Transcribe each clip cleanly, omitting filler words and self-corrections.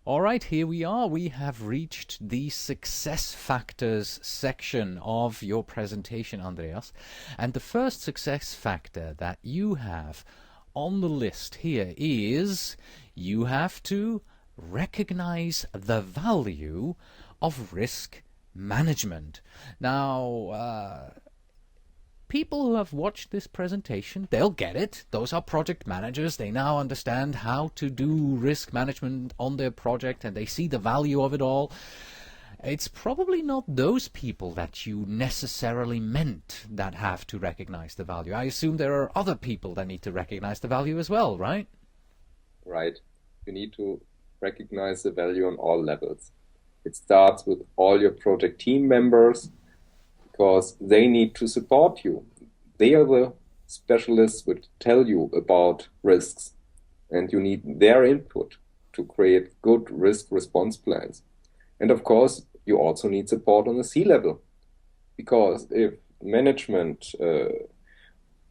All right, here we are. We have reached the success factors section of your presentation, Andreas. And the first success factor that you have on the list here is you have to recognize the value of risk management. Now, people who have watched this presentation, they'll get it. Those are project managers. They now understand how to do risk management on their project and they see the value of it all. It's probably not those people that you necessarily meant that have to recognize the value. I assume there are other people that need to recognize the value as well, right? Right. You need to recognize the value on all levels. It starts with all your project team members, because they need to support you. They are the specialists which tell you about risks, and you need their input to create good risk response plans. And of course, you also need support on the C-level, because if management,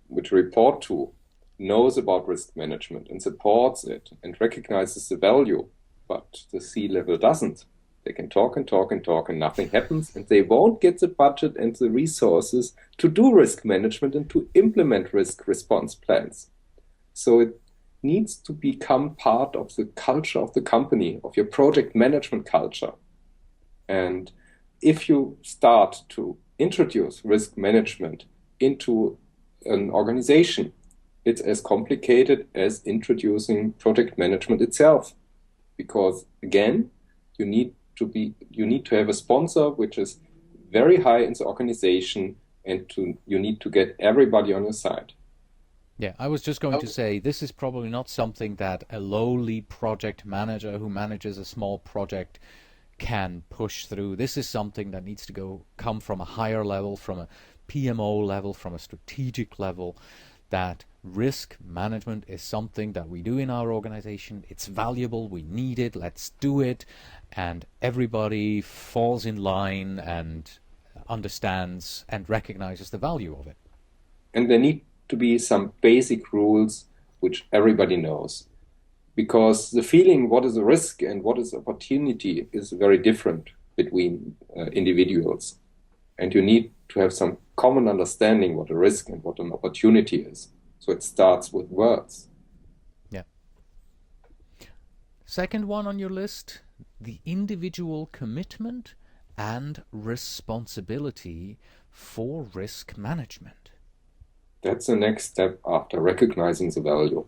which report to, knows about risk management and supports it and recognizes the value, but the C-level doesn't, they can talk and talk and talk and nothing happens, and they won't get the budget and the resources to do risk management and to implement risk response plans. So it needs to become part of the culture of the company, of your project management culture. And if you start to introduce risk management into an organization, it's as complicated as introducing project management itself. Because again, you need to have a sponsor which is very high in the organization, and you need to get everybody on your side. Yeah, I was just going to say this is probably not something that a lowly project manager who manages a small project can push through. This is something that needs to come from a higher level, from a PMO level, from a strategic level, that risk management is something that we do in our organization. It's valuable, we need it, let's do it, and everybody falls in line and understands and recognizes the value of it. And there need to be some basic rules which everybody knows, because the feeling what is a risk and what is opportunity is very different between individuals, and you need to have some common understanding what a risk and what an opportunity is. So it starts with words. Yeah. Second one on your list, the individual commitment and responsibility for risk management. That's the next step after recognizing the value.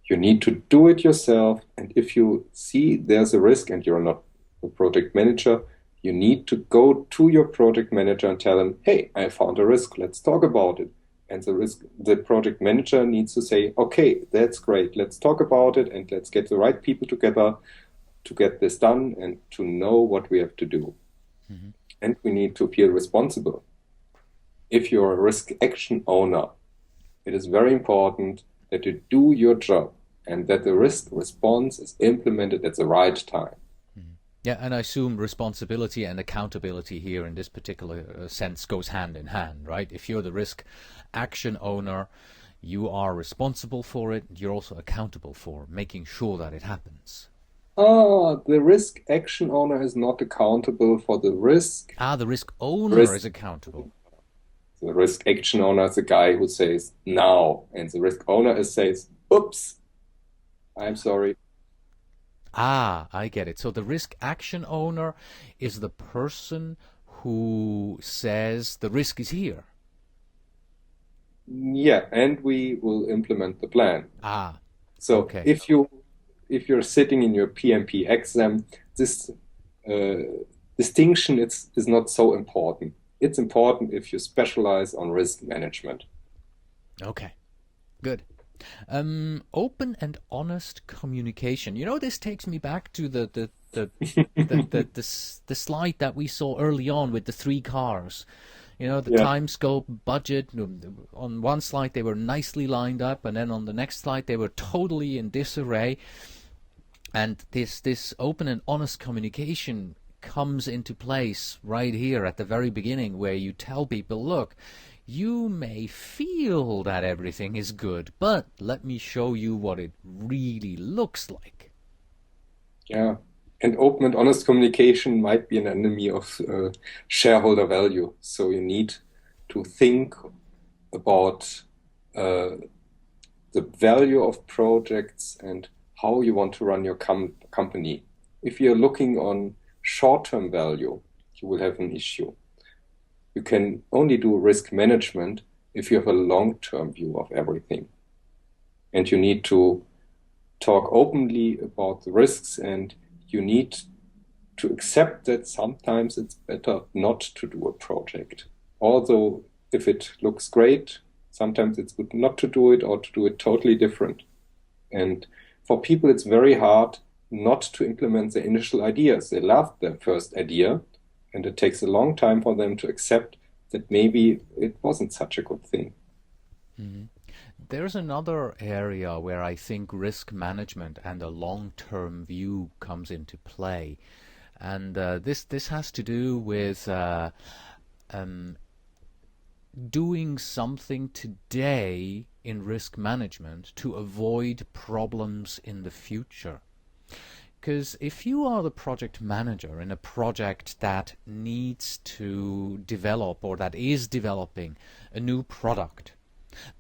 You need to do it yourself, and if you see there's a risk and you're not a project manager, you need to go to your project manager and tell him, hey, I found a risk, let's talk about it. And the project manager needs to say, okay, that's great, let's talk about it and let's get the right people together to get this done and to know what we have to do. Mm-hmm. And we need to feel responsible. If you're a risk action owner, it is very important that you do your job and that the risk response is implemented at the right time. Yeah, and I assume responsibility and accountability here in this particular sense goes hand in hand, right? If you're the risk action owner, you are responsible for it. You're also accountable for making sure that it happens. The risk action owner is not accountable for the risk. The risk owner is accountable. The risk action owner is the guy who says now, and the risk owner says, oops, I'm sorry. I get it. So the risk action owner is the person who says the risk is here. Yeah, and we will implement the plan. So okay. If you're sitting in your PMP exam, this distinction is not so important. It's important if you specialize on risk management. Okay, good. Open and honest communication. You know, this takes me back to the slide that we saw early on with the 3 cars. You know, the time, scope, budget. On one slide they were nicely lined up, and then on the next slide they were totally in disarray. And this open and honest communication comes into place right here at the very beginning, where you tell people, look, you may feel that everything is good, but let me show you what it really looks like. Yeah. And open and honest communication might be an enemy of shareholder value. So you need to think about uh, the value of projects and how you want to run your company. If you're looking on short-term value, you will have an issue. You can only do risk management if you have a long-term view of everything. And you need to talk openly about the risks, and you need to accept that sometimes it's better not to do a project. Although if it looks great, sometimes it's good not to do it or to do it totally different. And for people, it's very hard not to implement their initial ideas. They love their first idea, and it takes a long time for them to accept that maybe it wasn't such a good thing. Mhm. There's another area where I think risk management and a long-term view comes into play, and this has to do with um, doing something today in risk management to avoid problems in the future. Because if you are the project manager in a project that needs to develop or that is developing a new product,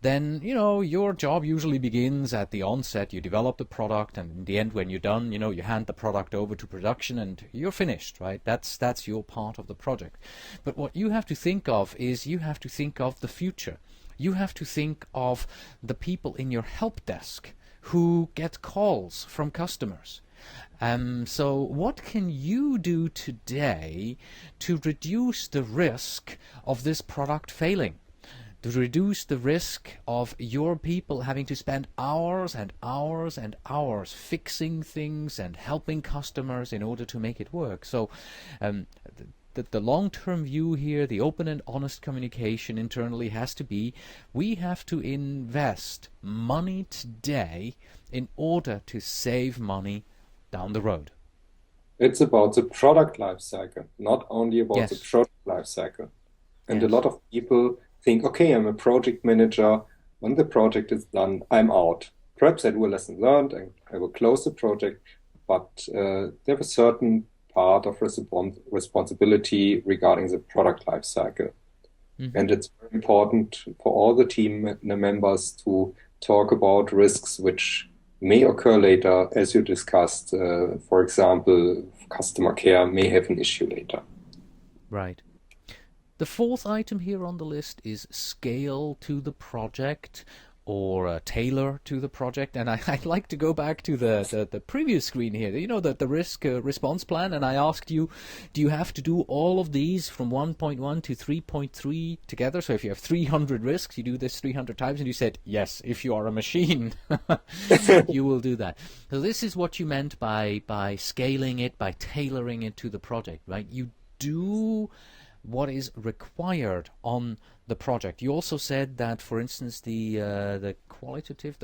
then your job usually begins at the onset. You develop the product, and in the end, when you're done, you hand the product over to production and you're finished, right? That's your part of the project. But what you have to think of is you have to think of the future. You have to think of the people in your help desk who get calls from customers. So what can you do today to reduce the risk of this product failing? To reduce the risk of your people having to spend hours and hours and hours fixing things and helping customers in order to make it work. So the long-term view here, the open and honest communication internally has to be, we have to invest money today in order to save money down the road. It's about the product life cycle, not only about the Yes, product life cycle. And a yes. lot of people think, okay, I'm a project manager. When the project is done, I'm out. Perhaps I do a lesson learned and I will close the project, but there's a certain part of responsibility regarding the product life cycle. Hmm. And it's very important for all the team members to talk about risks which may occur later, as you discussed. For example, customer care may have an issue later. Right. The fourth item here on the list is scale to the project or tailor to the project. And I'd like to go back to the previous screen here, the risk response plan. And I asked you, do you have to do all of these from 1.1 to 3.3 together? So if you have 300 risks, you do this 300 times. And you said, yes, if you are a machine, you will do that. So this is what you meant by scaling it, by tailoring it to the project, right? You do what is required on the project. You also said that, for instance, the quantitative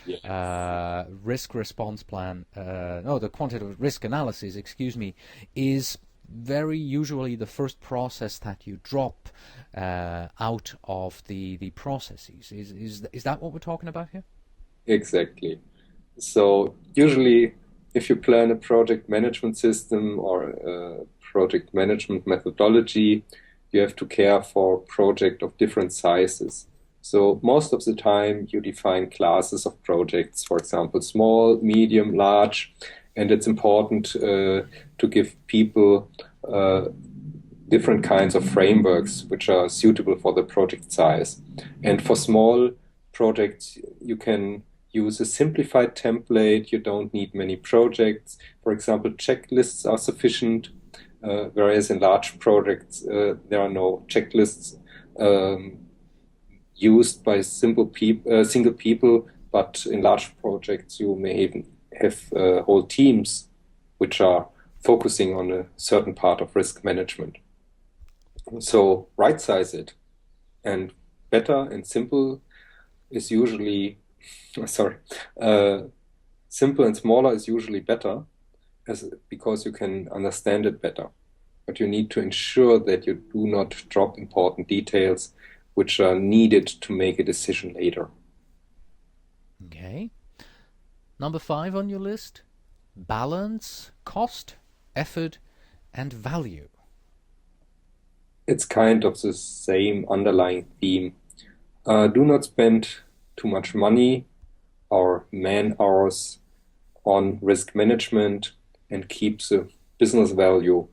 Yes. risk response plan, no, the quantitative risk analysis, excuse me, is very usually the first process that you drop out of the processes. Is that what we're talking about here? Exactly. So usually, if you plan a project management system or a project management methodology, you have to care for project of different sizes. So most of the time, you define classes of projects, for example, small, medium, large, and it's important to give people different kinds of frameworks which are suitable for the project size. And for small projects, you can use a simplified template. You don't need many projects. For example, checklists are sufficient, whereas in large projects, there are no checklists um, used by single people, but in large projects, you may even have whole teams which are focusing on a certain part of risk management. So right size it, and better and simple is usually, sorry, uh, simple and smaller is usually better because you can understand it better. But you need to ensure that you do not drop important details which are needed to make a decision later. Okay. Number 5 on your list, balance, cost, effort, and value. It's kind of the same underlying theme. Do not spend too much money or man hours on risk management and keep the business value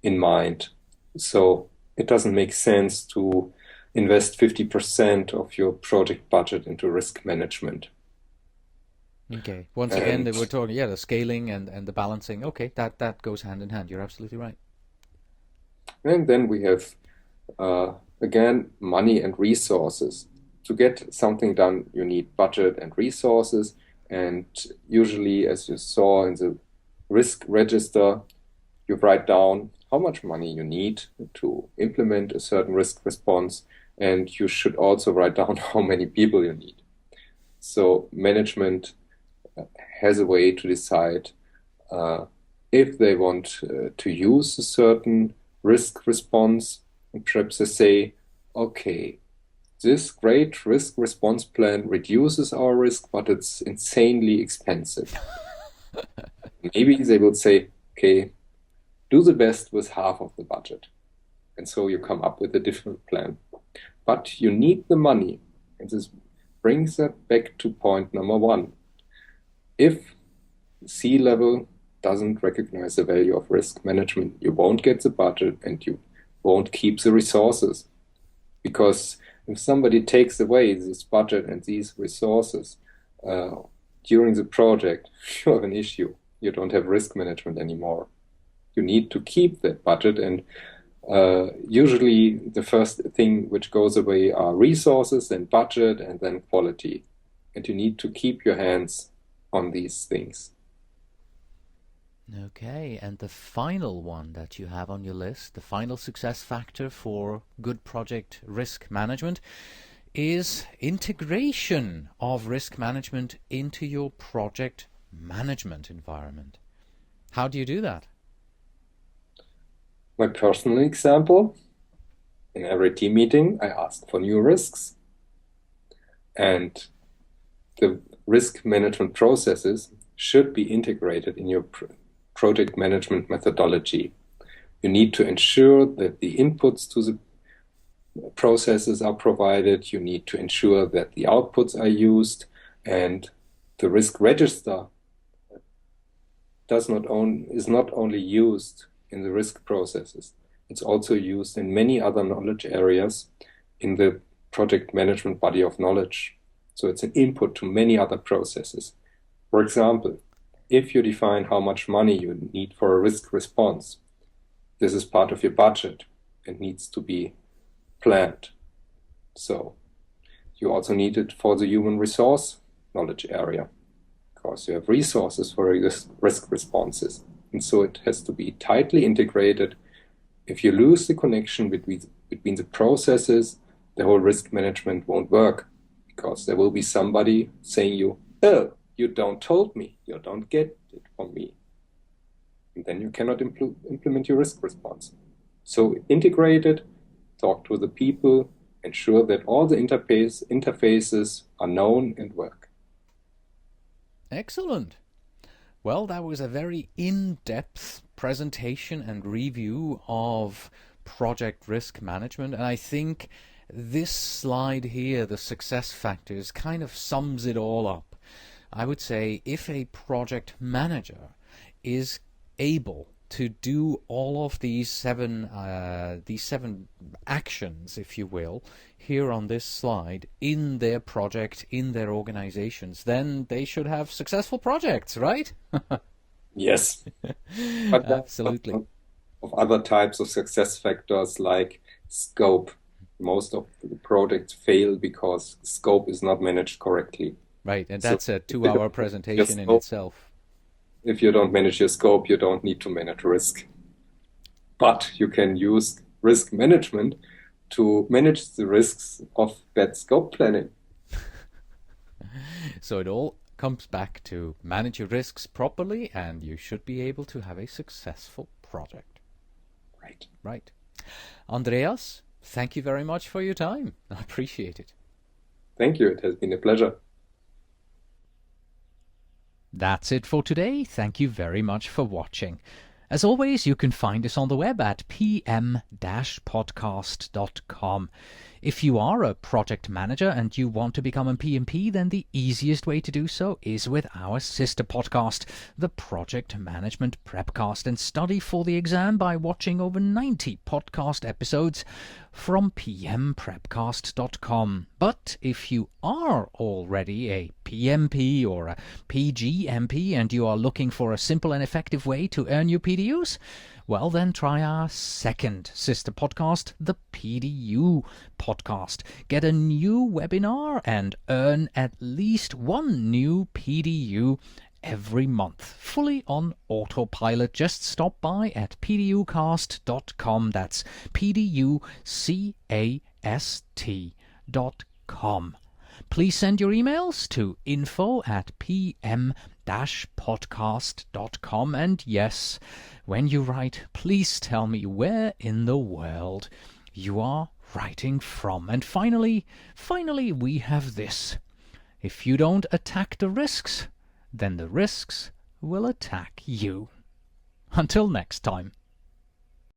in mind. So it doesn't make sense to invest 50% of your project budget into risk management. Okay. Once again, And we're talking, the scaling and the balancing. Okay, that goes hand in hand. You're absolutely right. and then we have again money and resources. To get something done, you need budget and resources. And usually, as you saw in the risk register, you write down how much money you need to implement a certain risk response, and you should also write down how many people you need. So management has a way to decide if they want to use a certain risk response, and perhaps they say, okay, this great risk response plan reduces our risk, but it's insanely expensive. Maybe they will say, okay, do the best with half of the budget. And so you come up with a different plan. But you need the money. And this brings us back to point number 1. If C-level doesn't recognize the value of risk management, you won't get the budget and you won't keep the resources. Because if somebody takes away this budget and these resources during the project, you have an issue. You don't have risk management anymore. You need to keep that budget, and usually the first thing which goes away are resources, then budget, and then quality. And you need to keep your hands on these things. Okay, and the final one that you have on your list, the final success factor for good project risk management, is integration of risk management into your project management environment. How do you do that? My personal example, in every team meeting, I ask for new risks. And the risk management processes should be integrated in your project management methodology. You need to ensure that the inputs to the processes are provided. You need to ensure that the outputs are used, and the risk register is not only used in the risk processes, it's also used in many other knowledge areas in the project management body of knowledge. So it's an input to many other processes. For example, if you define how much money you need for a risk response, this is part of your budget and needs to be planned. So you also need it for the human resource knowledge area, because you have resources for risk responses. And so it has to be tightly integrated. If you lose the connection between the processes, the whole risk management won't work, because there will be somebody saying you, oh, you don't told me, you don't get it from me. And then you cannot implement your risk response. So integrate it, talk to the people, ensure that all the interfaces are known and work. Excellent. Well, that was a very in-depth presentation and review of project risk management, and I think this slide here, the success factors, kind of sums it all up. I would say if a project manager is able to do all of these seven actions, if you will, here on this slide in their project, in their organizations, then they should have successful projects, right? Yes. But Absolutely. of other types of success factors like scope. Most of the projects fail because scope is not managed correctly. Right, and So that's a 2-hour presentation in itself. if you don't manage your scope, you don't need to manage risk. But you can use risk management to manage the risks of bad scope planning. So it all comes back to manage your risks properly, and you should be able to have a successful project. Right. Right. Andreas, thank you very much for your time. I appreciate it. Thank you. It has been a pleasure. That's it for today. Thank you very much for watching. As always, you can find us on the web at pm-podcast.com. If you are a project manager and you want to become a PMP, then the easiest way to do so is with our sister podcast, the Project Management Prepcast, and study for the exam by watching over 90 podcast episodes from pmprepcast.com. But if you are already a PMP or a PGMP and you are looking for a simple and effective way to earn your PDUs, well then try our second sister podcast, the PDU podcast. Get a new webinar and earn at least one new PDU every month, fully on autopilot. Just stop by at pducast.com. That's pducast.com. Please send your emails to info@pm-podcast.com. And yes, when you write, please tell me where in the world you are writing from. And finally, we have this. If you don't attack the risks, then the risks will attack you. Until next time.